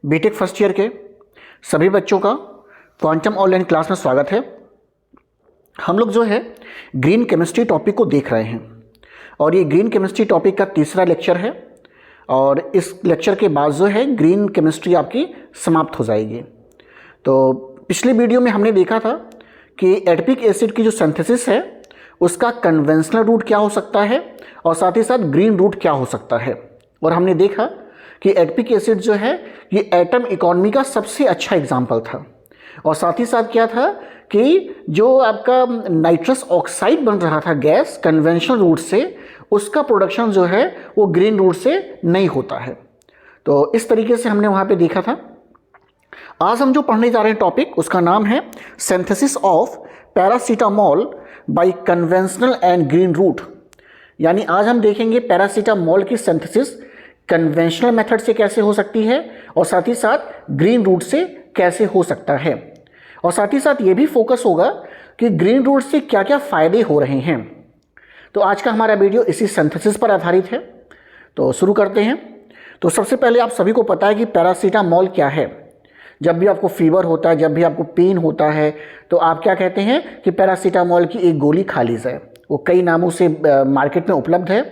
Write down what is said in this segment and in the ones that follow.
BTech first year के सभी बच्चों का क्वांटम ऑनलाइन क्लास में स्वागत है। हम लोग जो है ग्रीन केमिस्ट्री टॉपिक को देख रहे हैं और ये ग्रीन केमिस्ट्री टॉपिक का तीसरा लेक्चर है और इस लेक्चर के बाद जो है ग्रीन केमिस्ट्री आपकी समाप्त हो जाएगी। तो पिछले वीडियो में हमने देखा था कि एडिपिक एसिड की जो सिंथेसिस है उसका कन्वेंशनल रूट क्या हो सकता है और साथ ही साथ ग्रीन रूट क्या हो सकता है। और हमने देखा कि एडिपिक एसिड जो है ये एटम इकोनॉमी का सबसे अच्छा एग्जाम्पल था और साथ ही साथ क्या था कि जो आपका नाइट्रस ऑक्साइड बन रहा था गैस कन्वेंशनल रूट से, उसका प्रोडक्शन जो है वो ग्रीन रूट से नहीं होता है। तो इस तरीके से हमने वहाँ पे देखा था। आज हम जो पढ़ने जा रहे हैं टॉपिक उसका नाम है synthesis of paracetamol by conventional and green route. यानी आज हम देखेंगे पैरासीटामोल की सिंथेसिस कन्वेंशनल मेथड से कैसे हो सकती है और साथ ही साथ ग्रीन रूट से कैसे हो सकता है। और साथ ही साथ ये भी फोकस होगा कि ग्रीन रूट से क्या क्या फ़ायदे हो रहे हैं। तो आज का हमारा वीडियो इसी सिंथेसिस पर आधारित है। तो शुरू करते हैं। तो सबसे पहले आप सभी को पता है कि पैरासीटामोल क्या है। जब भी आपको फीवर होता है, जब भी आपको पेन होता है, तो आप क्या कहते हैं कि पैरासीटामोल की एक गोली खा ली जाए। वो कई नामों से मार्केट में उपलब्ध है।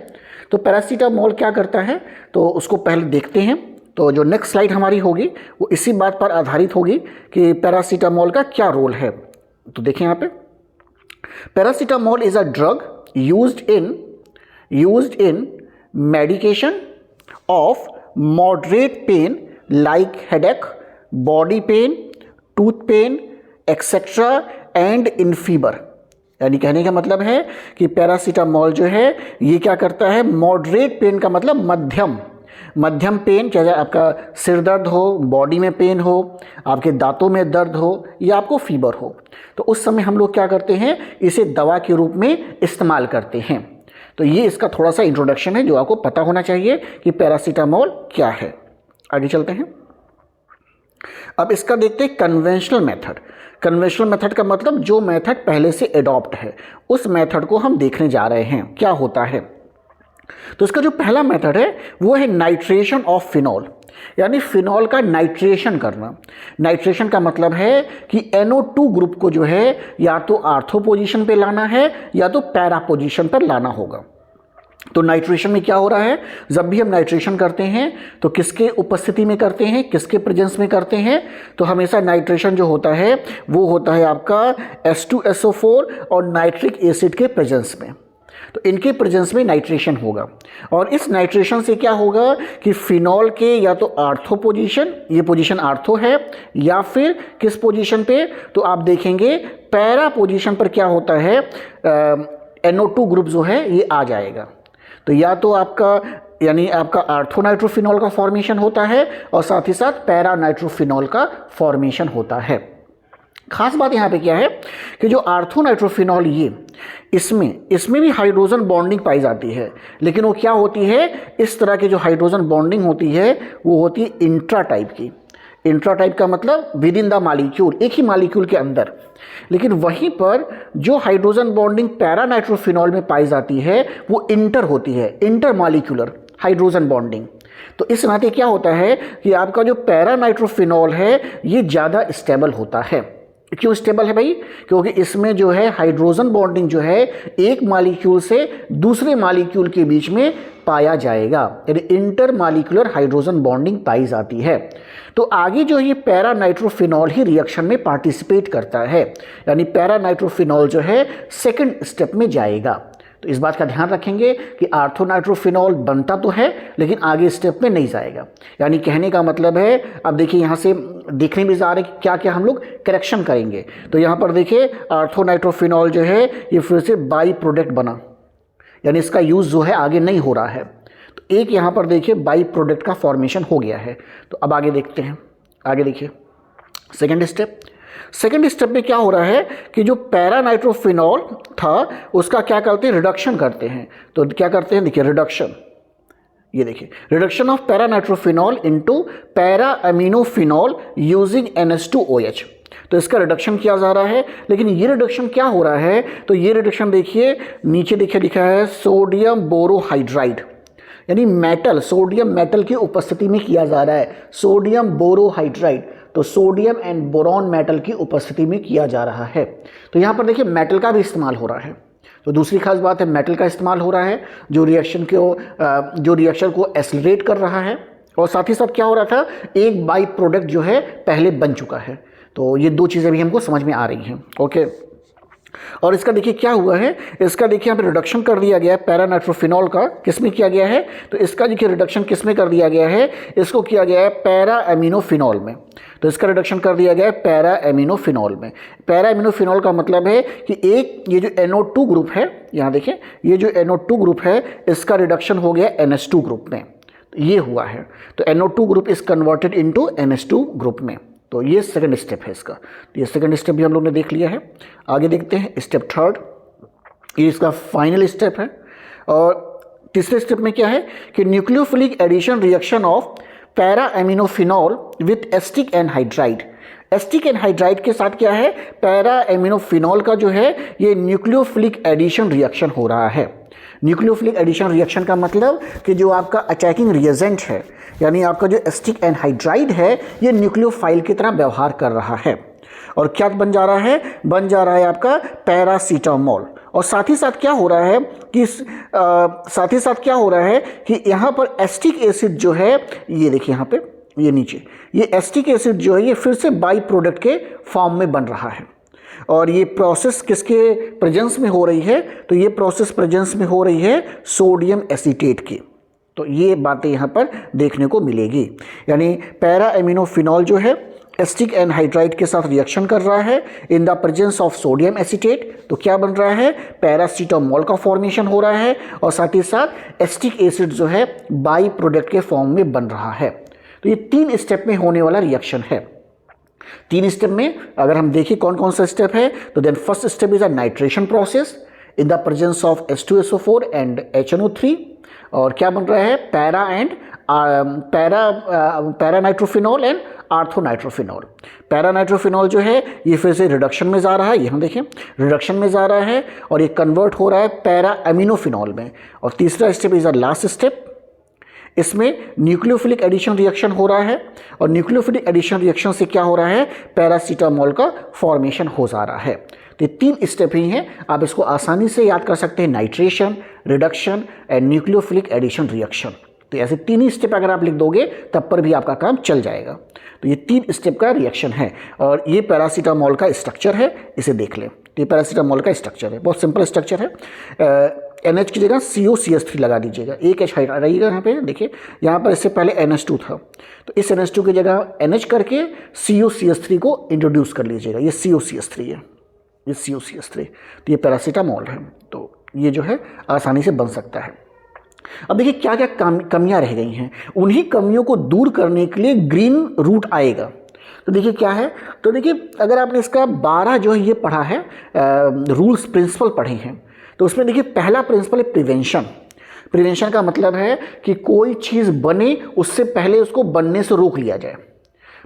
तो पैरासीटामोल क्या करता है तो उसको पहले देखते हैं। तो जो नेक्स्ट स्लाइड हमारी होगी वो इसी बात पर आधारित होगी कि पैरासीटामोल का क्या रोल है। तो देखें यहाँ पे, paracetamol is a drug used in medication of moderate pain like headache, body pain, tooth pain etcetera and in fever. यानी कहने का मतलब है कि पैरासीटामोल जो है ये क्या करता है, मॉडरेट पेन का मतलब मध्यम पेन, चाहे आपका सिर दर्द हो, बॉडी में पेन हो, आपके दांतों में दर्द हो या आपको फीवर हो, तो उस समय हम लोग क्या करते हैं, इसे दवा के रूप में इस्तेमाल करते हैं। तो ये इसका थोड़ा सा इंट्रोडक्शन है जो आपको पता होना चाहिए कि पैरासीटामोल क्या है। आगे चलते हैं। अब इसका देखते हैं कन्वेंशनल मेथड। कन्वेंशनल मेथड का मतलब जो मेथड पहले से एडॉप्ट है उस मेथड को हम देखने जा रहे हैं क्या होता है। तो इसका जो पहला मेथड है वो है नाइट्रेशन ऑफ फिनॉल, यानी फिनॉल का नाइट्रेशन करना। नाइट्रेशन का मतलब है कि NO2 ग्रुप को जो है या तो आर्थो पोजीशन पे लाना है या तो पैरा पोजीशन पर लाना होगा। तो नाइट्रेशन में क्या हो रहा है, जब भी हम नाइट्रेशन करते हैं तो किसके उपस्थिति में करते हैं, किसके प्रेजेंस में करते हैं, तो हमेशा नाइट्रेशन जो होता है वो होता है आपका H2SO4 और नाइट्रिक एसिड के प्रेजेंस में। तो इनके प्रेजेंस में नाइट्रेशन होगा और इस नाइट्रेशन से क्या होगा कि फिनॉल के या तो आर्थो पोजीशन, ये पोजीशन आर्थो है, या फिर किस पोजीशन पे, तो आप देखेंगे पैरा पोजीशन पर क्या होता है, NO2 ग्रुप जो है ये आ जाएगा। तो या तो आपका यानी आपका आर्थो नाइट्रोफिनॉल का फॉर्मेशन होता है और साथ ही साथ पैरा नाइट्रोफिनॉल का फॉर्मेशन होता है। खास बात यहाँ पे क्या है कि जो आर्थो नाइट्रोफिनॉल ये इसमें भी हाइड्रोजन बॉन्डिंग पाई जाती है, लेकिन वो क्या होती है, इस तरह की जो हाइड्रोजन बॉन्डिंग होती है वो होती है इंट्रा टाइप की। इंट्रा टाइप का मतलब विद इन द मालिक्यूल, एक ही मालिक्यूल के अंदर। लेकिन वहीं पर जो हाइड्रोजन बॉन्डिंग पैरा नाइट्रोफिनॉल में पाई जाती है वो इंटर होती है, इंटर मालिक्यूलर हाइड्रोजन बॉन्डिंग। तो इस नाते क्या होता है कि आपका जो पैरा नाइट्रोफिनॉल है ये ज़्यादा स्टेबल होता है। क्यों स्टेबल है भाई, क्योंकि इसमें जो है हाइड्रोजन बॉन्डिंग जो है एक मालिक्यूल से दूसरे मालिक्यूल के बीच में पाया जाएगा, यानी इंटर मालिक्यूलर हाइड्रोजन बॉन्डिंग पाई जाती है। तो आगे जो ये पैरा नाइट्रोफिनॉल ही रिएक्शन में पार्टिसिपेट करता है, यानी पैरा नाइट्रोफिनॉल जो है सेकंड स्टेप में जाएगा। तो इस बात का ध्यान रखेंगे कि आर्थो नाइट्रोफिनॉल बनता तो है लेकिन आगे स्टेप में नहीं जाएगा। यानी कहने का मतलब है, अब देखिए यहाँ से देखने भी जा रहे हैं कि क्या क्या हम लोग करेक्शन करेंगे। तो यहाँ पर देखिए आर्थो नाइट्रोफिनॉल जो है ये फिर से बाई प्रोडक्ट बना, यानी इसका यूज़ जो है आगे नहीं हो रहा है। तो एक यहाँ पर देखिए बाई प्रोडक्ट का फॉर्मेशन हो गया है। तो अब आगे देखते हैं। आगे देखिए सेकेंड स्टेप में क्या हो रहा है कि जो पैरा नाइट्रोफिनॉल था उसका क्या करते हैं, रिडक्शन करते हैं। तो क्या करते हैं, देखिए रिडक्शन, ये देखिए reduction of para nitrophenol into para aminophenol using NH2OH। तो इसका रिडक्शन किया जा रहा है, लेकिन ये रिडक्शन क्या हो रहा है, तो ये रिडक्शन देखिए नीचे देखिए लिखा है सोडियम बोरोहाइड्राइड, यानी मेटल, सोडियम मेटल की उपस्थिति में किया जा रहा है। सोडियम बोरोहाइड्राइड, तो सोडियम एंड बोरॉन मेटल की उपस्थिति में किया जा रहा है। तो यहाँ पर देखिए मेटल का भी इस्तेमाल हो रहा है। तो दूसरी खास बात है मेटल का इस्तेमाल हो रहा है जो रिएक्शन को एक्सेलरेट कर रहा है, और साथ ही साथ क्या हो रहा था, एक बाई प्रोडक्ट जो है पहले बन चुका है। तो ये दो चीज़ें भी हमको समझ में आ रही हैं। ओके, और इसका देखिए क्या हुआ है, इसका देखिए यहाँ पे रिडक्शन कर दिया गया है पैरा नाइट्रोफिनॉल का, किस में किया गया है, तो इसका देखिए रिडक्शन किस में कर दिया गया है, इसको किया गया है पैरा एमिनोफिनॉल में। तो इसका रिडक्शन कर दिया गया है पैरा एमिनोफिनॉल में। पैरा एमिनोफिनॉल का मतलब है कि एक ये जो NO2 ग्रुप है, यहाँ देखिए ये जो NO2 ग्रुप है इसका रिडक्शन हो गया NH2 ग्रुप में, तो ये हुआ है। तो NO2 group is converted into NH2 group में। तो ये सेकंड स्टेप है इसका। तो ये सेकंड स्टेप भी हम लोग ने देख लिया है। आगे देखते हैं स्टेप थर्ड, ये इसका फाइनल स्टेप है। और तीसरे स्टेप में क्या है कि nucleophilic addition reaction of para aminophenol with acetic anhydride. Acetic anhydride के साथ क्या है, पैरा एमिनोफिनॉल का जो है ये न्यूक्लियोफिलिक एडिशन रिएक्शन हो रहा है। न्यूक्लियोफिलिक एडिशन रिएक्शन का मतलब कि जो आपका अटैकिंग रिएजेंट है, यानी आपका जो एस्टिक एनहाइड्राइड है, ये न्यूक्लियोफाइल की तरह व्यवहार कर रहा है। और क्या बन जा रहा है, बन जा रहा है आपका पैरासीटामोल। और साथ ही साथ क्या हो रहा है कि यहाँ पर एस्टिक एसिड जो है, ये देखिए यहाँ पे ये नीचे ये एस्टिक एसिड जो है ये फिर से बाई प्रोडक्ट के फॉर्म में बन रहा है। और ये प्रोसेस किसके प्रेजेंस में हो रही है, तो ये प्रोसेस प्रेजेंस में हो रही है सोडियम एसीटेट की। तो ये बातें यहाँ पर देखने को मिलेगी, यानी पैरा एमिनोफिनॉल जो है एस्टिक एनहाइड्राइड के साथ रिएक्शन कर रहा है इन the presence of sodium acetate. तो क्या बन रहा है, पैरासीटामोल का फॉर्मेशन हो रहा है, और साथ ही साथ एस्टिक एसिड जो है बाई प्रोडक्ट के फॉर्म में बन रहा है। तो ये 3 स्टेप में होने वाला रिएक्शन है। 3 स्टेप में अगर हम देखें कौन कौन सा स्टेप है, तो then first step is a nitration process in the presence of H2SO4 and HNO3। और क्या बन रहा है, para nitrophenol and orthonitrophenol. Para nitrophenol जो है ये फिर से रिडक्शन में जा रहा है, यहाँ देखें रिडक्शन में जा रहा है, और ये कन्वर्ट हो रहा है पैरा एमिनोफिनॉल में। और तीसरा step is a last step, इसमें न्यूक्लियोफिलिक एडिशन रिएक्शन हो रहा है, और न्यूक्लियोफिलिक एडिशन रिएक्शन से क्या हो रहा है, पैरासीटामोल का फॉर्मेशन हो जा रहा है। तो ये 3 स्टेप ही हैं, आप इसको आसानी से याद कर सकते हैं, nitration, reduction and nucleophilic addition reaction. तो ऐसे 3 ही स्टेप अगर आप लिख दोगे तब पर भी आपका काम चल जाएगा। तो ये 3 स्टेप का रिएक्शन है, और ये पैरासीटामोल का स्ट्रक्चर है, इसे देख लें। तो ये पैरासीटामोल का स्ट्रक्चर है, बहुत सिंपल स्ट्रक्चर है। NH की जगह COCH3 लगा दीजिएगा, एक H हटाइएगा यहाँ पे, देखिए यहाँ पर इससे पहले NH2 था, तो इस NH2 की जगह NH करके COCH3 को इंट्रोड्यूस कर लीजिएगा। ये COCH3 है, ये COCH3, तो ये पैरासीटामोल है। तो ये जो है आसानी से बन सकता है। अब देखिए क्या क्या कमियां रह गई हैं, उन्हीं कमियों को दूर करने के लिए ग्रीन रूट आएगा। तो देखिए क्या है, तो देखिए अगर आपने इसका 12 जो है ये पढ़ा है, रूल्स प्रिंसिपल पढ़े हैं, तो उसमें देखिए पहला प्रिंसिपल है प्रिवेंशन। प्रिवेंशन का मतलब है कि कोई चीज़ बने उससे पहले उसको बनने से रोक लिया जाए।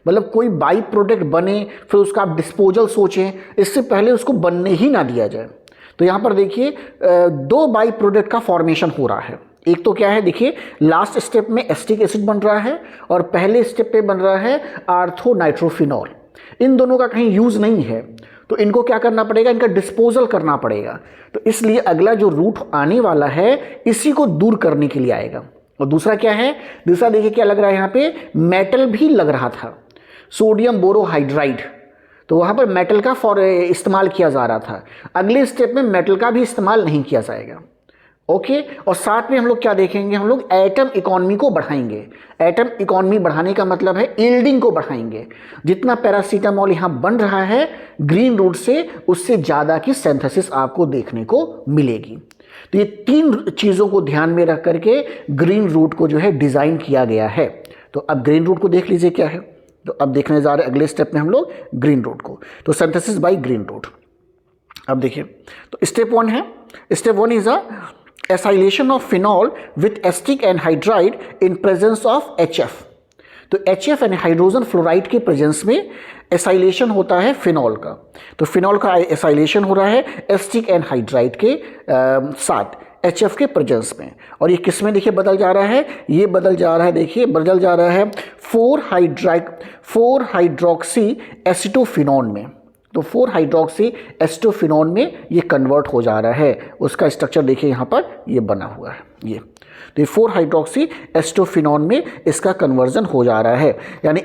मतलब कोई बाई प्रोडक्ट बने फिर उसका आप डिस्पोजल सोचें, इससे पहले उसको बनने ही ना दिया जाए। तो यहाँ पर देखिए 2 बाई प्रोडक्ट का फॉर्मेशन हो रहा है। एक तो क्या है, देखिए लास्ट स्टेप में एस्टिक एसिड बन रहा है, और पहले स्टेप पे बन रहा है आर्थोनाइट्रोफिनॉल। इन दोनों का कहीं यूज़ नहीं है, तो इनको क्या करना पड़ेगा, इनका डिस्पोजल करना पड़ेगा। तो इसलिए अगला जो रूट आने वाला है इसी को दूर करने के लिए आएगा। और दूसरा क्या है, दूसरा देखिए क्या लग रहा है, यहाँ पे मेटल भी लग रहा था, सोडियम बोरोहाइड्राइड, तो वहाँ पर मेटल का इस्तेमाल किया जा रहा था। अगले स्टेप में मेटल का भी इस्तेमाल नहीं किया जाएगा। ओके, और साथ में हम लोग क्या देखेंगे, हम लोग एटम इकोनॉमी को बढ़ाएंगे। एटम इकोनॉमी बढ़ाने का मतलब है यील्डिंग को बढ़ाएंगे। जितना पैरासीटामोल यहाँ बन रहा है ग्रीन रूट से, उससे ज़्यादा की सिंथेसिस आपको देखने को मिलेगी। तो ये 3 चीज़ों को ध्यान में रख करके ग्रीन रूट को जो है डिज़ाइन किया गया है। तो अब ग्रीन रूट को देख लीजिए क्या है। तो अब देखने जा रहे अगले स्टेप में हम लोग ग्रीन रूट को, तो सिंथेसिस बाय ग्रीन रूट। अब देखिए, तो स्टेप 1 है, step 1 is a acylation of phenol with acetic anhydride in presence of HF। तो HF यानी हाइड्रोजन फ्लोराइड के प्रेजेंस में एसाइलेशन होता है फिनॉल का। तो फिनॉल का एसाइलेशन हो रहा है एस्टिक एनहाइड्राइड के साथ। HF के प्रेजेंस में। और ये किस में देखिए बदल जा रहा है, ये बदल जा रहा है, देखिए बदल जा रहा है 4 हाइड्रोक्सी एसिटोफिनॉन में। तो 4 हाइड्रोक्सी एसिटोफिनॉन में ये कन्वर्ट हो जा रहा है। उसका स्ट्रक्चर देखिए यहाँ पर ये बना हुआ है ये। तो ये 4 हाइड्रोक्सी एसिटोफिनॉन में इसका कन्वर्जन हो जा रहा है। यानी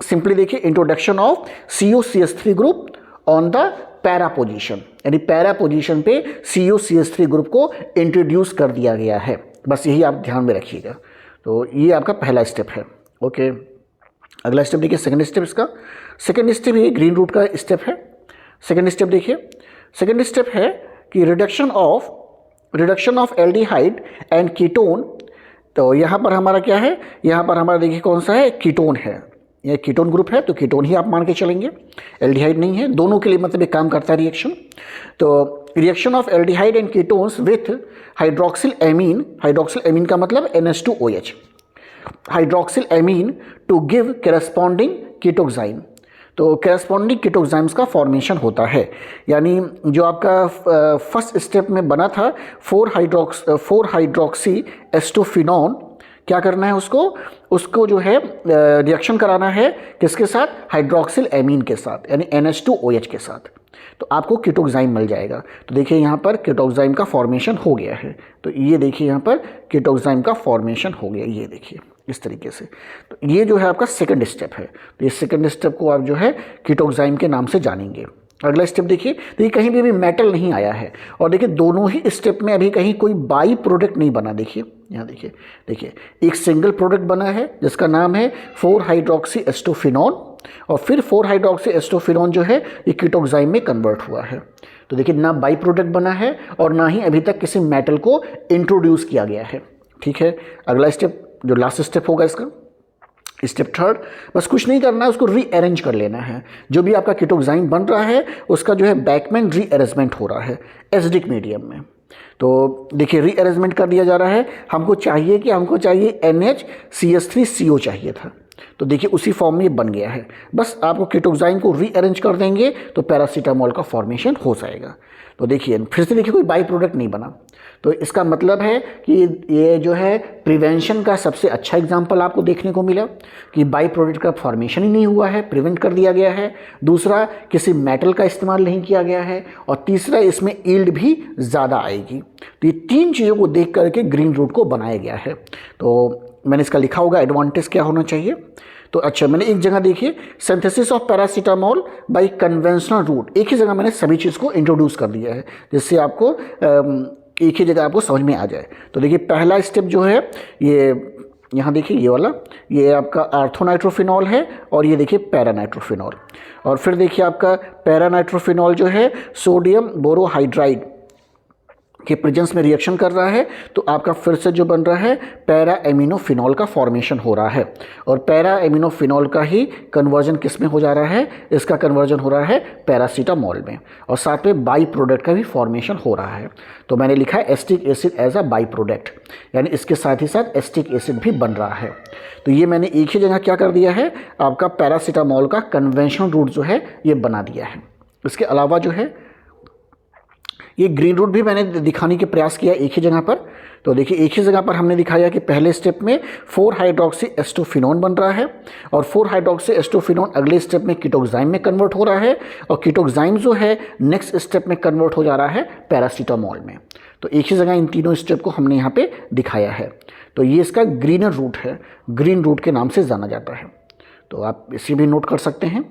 सिंपली देखिए introduction of COCH3 group on the para position, यानी पैरा पोजीशन पे COCH3 ग्रुप को इंट्रोड्यूस कर दिया गया है। बस यही आप ध्यान में रखिएगा। तो ये आपका पहला स्टेप है। ओके, अगला स्टेप देखिए, सेकंड स्टेप इसका। सेकंड स्टेप ये ग्रीन रूट का स्टेप है। सेकंड स्टेप देखिए, सेकंड स्टेप है कि reduction of aldehyde and ketone. तो यहाँ पर हमारा क्या है, यहाँ पर हमारा देखिए कौन सा है, कीटोन है। ये कीटोन ग्रुप है तो कीटोन ही आप मान के चलेंगे, एल्डिहाइड नहीं है। दोनों के लिए मतलब एक काम करता है रिएक्शन। तो reaction of aldehyde and ketones with hydroxyl amine का मतलब NH2OH, hydroxyl amine to give corresponding ketoxime. तो करेस्पॉन्डिंग कीटोक्साइम्स का फॉर्मेशन होता है। यानी जो आपका फर्स्ट स्टेप में बना था 4 हाइड्रोक्सी एस्टोफिनॉन, क्या करना है उसको जो है रिएक्शन कराना है किसके साथ, हाइड्रोक्सिल एमीन के साथ, यानी NH2OH के साथ। तो आपको कीटोक्साइम मिल जाएगा। तो देखिए यहाँ पर कीटोक्साइम का फॉर्मेशन हो गया है। तो ये देखिए यहाँ पर कीटोक्साइम का फॉर्मेशन हो गया, ये देखिए इस तरीके से। तो ये जो है आपका सेकंड स्टेप है। तो इस सेकंड स्टेप को आप जो है कीटोक्साइम के नाम से जानेंगे। अगला स्टेप देखिए कहीं भी अभी मेटल नहीं आया है। और देखिए दोनों ही स्टेप में अभी कहीं कोई बाई प्रोडक्ट नहीं बना। देखिए यहाँ देखिए एक सिंगल प्रोडक्ट बना है जिसका नाम है 4 हाइड्रोक्सी एस्टोफिनॉन, और फिर 4 हाइड्रोक्सी एस्टोफिनॉन जो है ये कीटोक्साइम में कन्वर्ट हुआ है। तो देखिए ना बाई प्रोडक्ट बना है और ना ही अभी तक किसी मेटल को इंट्रोड्यूस किया गया है। ठीक है, अगला स्टेप जो लास्ट स्टेप होगा इसका, स्टेप थर्ड, बस कुछ नहीं करना है, उसको रीअरेंज कर लेना है। जो भी आपका कीटोक्साइम बन रहा है उसका जो है बैकमैन रीअरेंजमेंट हो रहा है एसिडिक मीडियम में। तो देखिए रीअरेंजमेंट कर दिया जा रहा है। हमको चाहिए NHCH3CO चाहिए था। तो देखिए उसी फॉर्म में ये बन गया है। बस आपको कीटोक्साइम को रीअरेंज कर देंगे तो पैरासीटामोल का फॉर्मेशन हो जाएगा। तो देखिए फिर से देखिए कोई बाई प्रोडक्ट नहीं बना। तो इसका मतलब है कि ये जो है प्रिवेंशन का सबसे अच्छा एग्जाम्पल आपको देखने को मिला कि बाई प्रोडक्ट का फॉर्मेशन ही नहीं हुआ है, प्रिवेंट कर दिया गया है। दूसरा, किसी मेटल का इस्तेमाल नहीं किया गया है। और तीसरा, इसमें यील्ड भी ज़्यादा आएगी। तो ये तीन चीज़ों को देख करके ग्रीन रूट को बनाया गया है। तो मैंने इसका लिखा होगा एडवांटेज क्या होना चाहिए। तो अच्छा, मैंने एक जगह देखिए synthesis of paracetamol by conventional route, एक ही जगह मैंने सभी चीज़ को इंट्रोड्यूस कर दिया है जिससे आपको एक ही जगह आपको समझ में आ जाए। तो देखिए पहला स्टेप जो है ये यहाँ देखिए ये वाला, ये आपका आर्थोनाइट्रोफिनॉल है और ये देखिए पैरानाइट्रोफिनॉल। और फिर देखिए आपका पैरानाइट्रोफिनॉल जो है सोडियम बोरोहाइड्राइड के प्रेजेंस में रिएक्शन कर रहा है। तो आपका फिर से जो बन रहा है पैरा एमिनोफिनॉल का फॉर्मेशन हो रहा है। और पैरा एमिनोफिनॉल का ही कन्वर्जन किस में हो जा रहा है, इसका कन्वर्जन हो रहा है पैरासीटामोल में। और साथ में बाई प्रोडक्ट का भी फॉर्मेशन हो रहा है। तो मैंने लिखा है acetic acid as a byproduct, यानी इसके साथ ही साथ एस्टिक एसिड भी बन रहा है। तो ये मैंने एक ही जगह क्या कर दिया है, आपका पैरासीटामोल का कन्वेंशनल रूट जो है ये बना दिया है। इसके अलावा जो है ये ग्रीन रूट भी मैंने दिखाने के प्रयास किया एक ही जगह पर। तो देखिए एक ही जगह पर हमने दिखाया कि पहले स्टेप में 4 हाइड्रोक्सी एस्टोफिनॉन बन रहा है और 4 हाइड्रोक्सी एस्टोफिनॉन अगले स्टेप में कीटोक्साइम में कन्वर्ट हो रहा है और कीटोक्साइम जो है नेक्स्ट स्टेप में कन्वर्ट हो जा रहा है पैरासीटामोल में। तो एक ही जगह इन तीनों स्टेप को हमने यहाँ पे दिखाया है। तो ये इसका ग्रीनर रूट है, ग्रीन रूट के नाम से जाना जाता है। तो आप इसे भी नोट कर सकते हैं।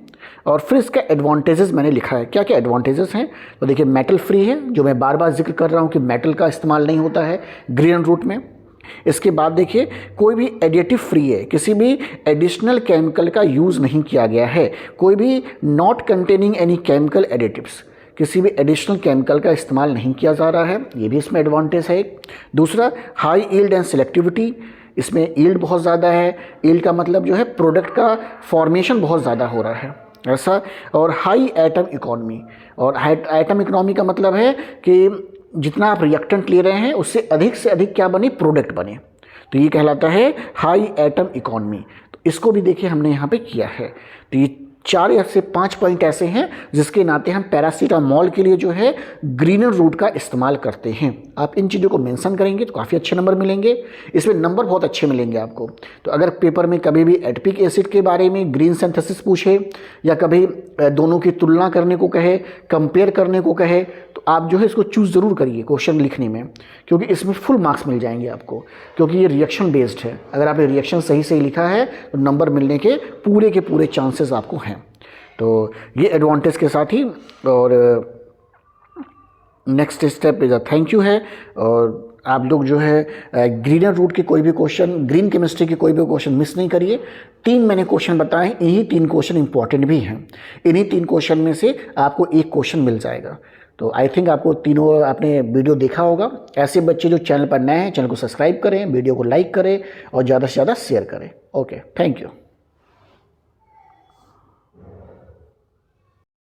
और फिर इसका एडवांटेजेस मैंने लिखा है, क्या क्या एडवांटेजेस हैं। तो देखिए मेटल फ्री है, जो मैं बार बार जिक्र कर रहा हूँ कि मेटल का इस्तेमाल नहीं होता है ग्रीन रूट में। इसके बाद देखिए कोई भी एडिटिव फ्री है, किसी भी एडिशनल केमिकल का यूज़ नहीं किया गया है, कोई भी not containing any chemical additives, किसी भी एडिशनल केमिकल का इस्तेमाल नहीं किया जा रहा है, ये भी इसमें एडवांटेज है। दूसरा, हाई यील्ड एंड सिलेक्टिविटी, इसमें यील्ड बहुत ज़्यादा है। यील्ड का मतलब जो है प्रोडक्ट का फॉर्मेशन बहुत ज़्यादा हो रहा है ऐसा। और हाई एटम इकोनॉमी, और एटम इकोनॉमी का मतलब है कि जितना आप रिएक्टेंट ले रहे हैं उससे अधिक क्या बने, प्रोडक्ट बने। तो ये कहलाता है हाई एटम इकोनॉमी। तो इसको भी देखिए हमने यहाँ पे किया है। तो ये 4 या से 5 पॉइंट ऐसे हैं जिसके नाते हम पैरासीटामोल के लिए जो है ग्रीनर रूट का इस्तेमाल करते हैं। आप इन चीज़ों को मेंशन करेंगे तो काफ़ी अच्छे नंबर मिलेंगे, इसमें नंबर बहुत अच्छे मिलेंगे आपको। तो अगर पेपर में कभी भी एडपिक एसिड के बारे में ग्रीन सिंथेसिस पूछे या कभी दोनों की तुलना करने को कहे, कंपेयर करने को कहे, तो आप जो है इसको चूज़ ज़रूर करिए क्वेश्चन लिखने में, क्योंकि इसमें फुल मार्क्स मिल जाएंगे आपको, क्योंकि ये रिएक्शन बेस्ड है। अगर आपने रिएक्शन सही सही लिखा है तो नंबर मिलने के पूरे चांसेस आपको हैं। तो ये एडवांटेज के साथ ही और next step is thank you है। और आप लोग जो है ग्रीनर रूट के कोई भी क्वेश्चन, ग्रीन केमिस्ट्री के कोई भी क्वेश्चन मिस नहीं करिए। 3 मैंने क्वेश्चन बताए, इन्हीं 3 क्वेश्चन इंपॉर्टेंट भी हैं। इन्हीं 3 क्वेश्चन में से आपको एक क्वेश्चन मिल जाएगा। तो आई थिंक आपको तीनों आपने वीडियो देखा होगा। ऐसे बच्चे जो चैनल पर नए हैं, चैनल को सब्सक्राइब करें, वीडियो को लाइक करें और ज़्यादा से ज़्यादा शेयर करें। Okay, thank you.